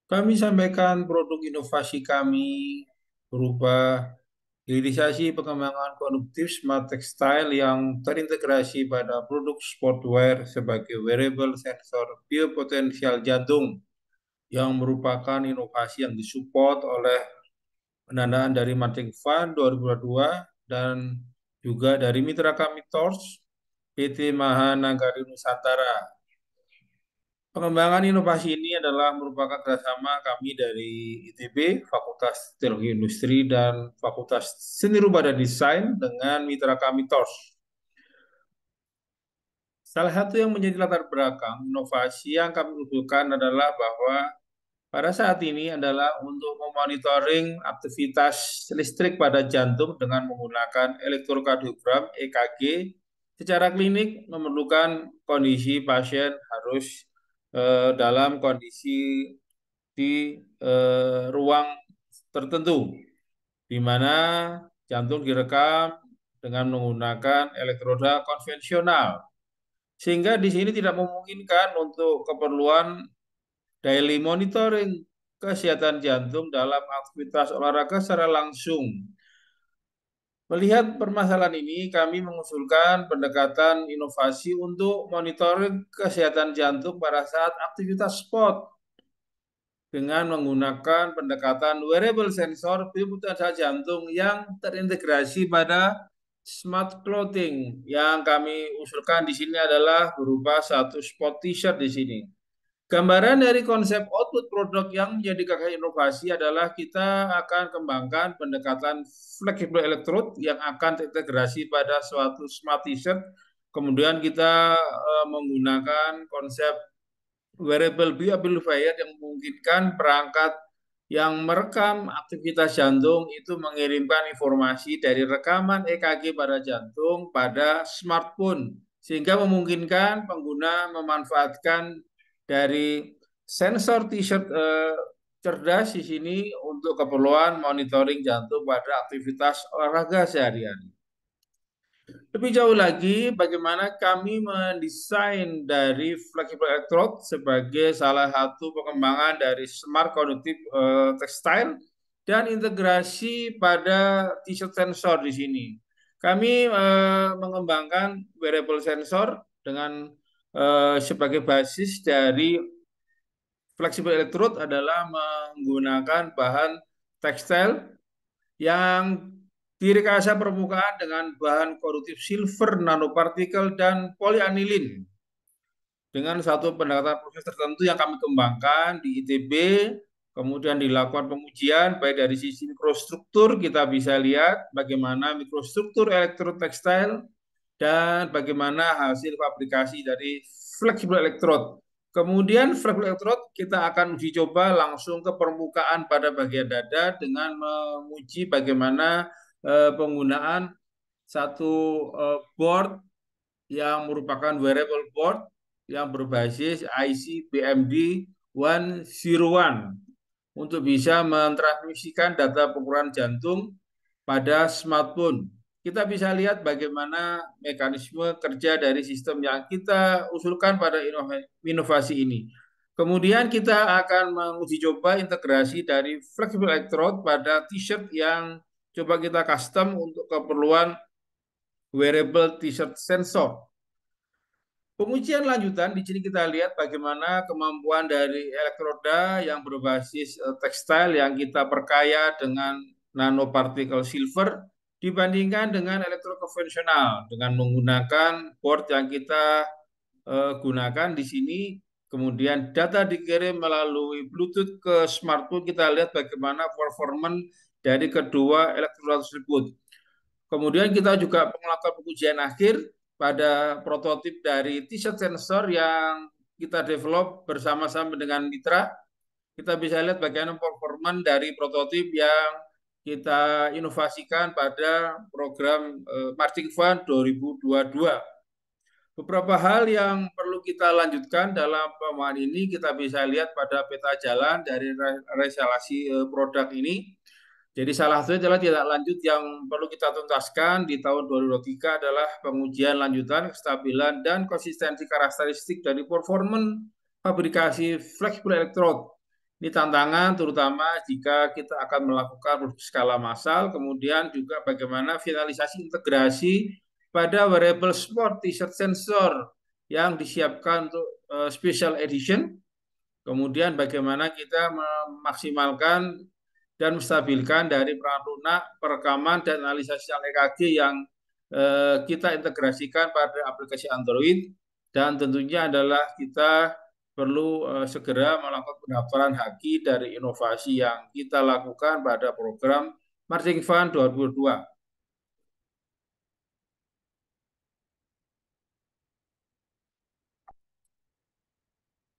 Kami sampaikan produk inovasi kami berupa hilirisasi pengembangan konduktif smart textile yang terintegrasi pada produk sportwear sebagai wearable sensor biopotensial jantung yang merupakan inovasi yang disupport oleh pendanaan dari Matic Fund 2022 dan juga dari mitra kami TORS, PT Mahanagari Nusantara. Pengembangan inovasi ini adalah merupakan kerjasama kami dari ITB, Fakultas Teknologi Industri, dan Fakultas Seni Rupa dan Desain dengan mitra kami TORS. Salah satu yang menjadi latar belakang inovasi yang kami usulkan adalah bahwa pada saat ini adalah untuk memonitoring aktivitas listrik pada jantung dengan menggunakan elektrokardiogram (EKG). Secara klinik memerlukan kondisi pasien harus dalam kondisi di ruang tertentu, di mana jantung direkam dengan menggunakan elektroda konvensional. Sehingga di sini tidak memungkinkan untuk keperluan daily monitoring kesehatan jantung dalam aktivitas olahraga secara langsung. Melihat permasalahan ini, kami mengusulkan pendekatan inovasi untuk monitoring kesehatan jantung pada saat aktivitas sport dengan menggunakan pendekatan wearable sensor biopotensial jantung yang terintegrasi pada smart clothing. Yang kami usulkan di sini adalah berupa satu sport t-shirt di sini. Gambaran dari konsep output produk yang menjadi gagasan inovasi adalah kita akan kembangkan pendekatan flexible electrode yang akan terintegrasi pada suatu smart t-shirt. Kemudian kita menggunakan konsep wearable bioamplifier yang memungkinkan perangkat yang merekam aktivitas jantung itu mengirimkan informasi dari rekaman EKG pada jantung pada smartphone, sehingga memungkinkan pengguna memanfaatkan dari sensor t-shirt cerdas di sini untuk keperluan monitoring jantung pada aktivitas olahraga sehari-hari. Lebih jauh lagi, bagaimana kami mendesain dari flexible electrode sebagai salah satu pengembangan dari smart conductive textile dan integrasi pada t-shirt sensor di sini. Kami mengembangkan wearable sensor dengan sebagai basis dari flexible electrode adalah menggunakan bahan tekstil yang direkayasa permukaan dengan bahan konduktif silver, nanopartikel, dan polianilin. Dengan satu pendekatan proses tertentu yang kami kembangkan di ITB, kemudian dilakukan pengujian baik dari sisi mikrostruktur, kita bisa lihat bagaimana mikrostruktur elektrotekstil dan bagaimana hasil fabrikasi dari flexible electrode. Kemudian flexible electrode kita akan uji coba langsung ke permukaan pada bagian dada dengan menguji bagaimana penggunaan satu board yang merupakan wearable board yang berbasis IC BMD 101 untuk bisa mentransmisikan data pengukuran jantung pada smartphone. Kita bisa lihat bagaimana mekanisme kerja dari sistem yang kita usulkan pada inovasi ini. Kemudian kita akan menguji coba integrasi dari flexible electrode pada t-shirt yang coba kita custom untuk keperluan wearable t-shirt sensor. Pengujian lanjutan di sini kita lihat bagaimana kemampuan dari elektroda yang berbasis tekstil yang kita perkaya dengan nanopartikel silver dibandingkan dengan elektro konvensional dengan menggunakan port yang kita gunakan di sini. Kemudian data dikirim melalui Bluetooth ke smartphone, kita lihat bagaimana performa dari kedua elektroda tersebut. Kemudian kita juga melakukan pengujian akhir pada prototip dari t-shirt sensor yang kita develop bersama-sama dengan mitra. Kita bisa lihat bagaimana performa dari prototip yang kita inovasikan pada program Marching Fund 2022. Beberapa hal yang perlu kita lanjutkan dalam pengembangan ini kita bisa lihat pada peta jalan dari resolusi produk ini. Jadi salah satu adalah tindak lanjut yang perlu kita tuntaskan di tahun 2023 adalah pengujian lanjutan, kestabilan, dan konsistensi karakteristik dari performa fabrikasi flexible electrode. Ini tantangan terutama jika kita akan melakukan produksi skala massal, kemudian juga bagaimana finalisasi integrasi pada wearable sport t-shirt sensor yang disiapkan untuk special edition. Kemudian bagaimana kita memaksimalkan dan menstabilkan dari perangkat lunak, perekaman dan analisis sinyal EKG yang kita integrasikan pada aplikasi Android, dan tentunya adalah kita perlu segera melakukan pendaftaran haki dari inovasi yang kita lakukan pada program Marching Fund 2022.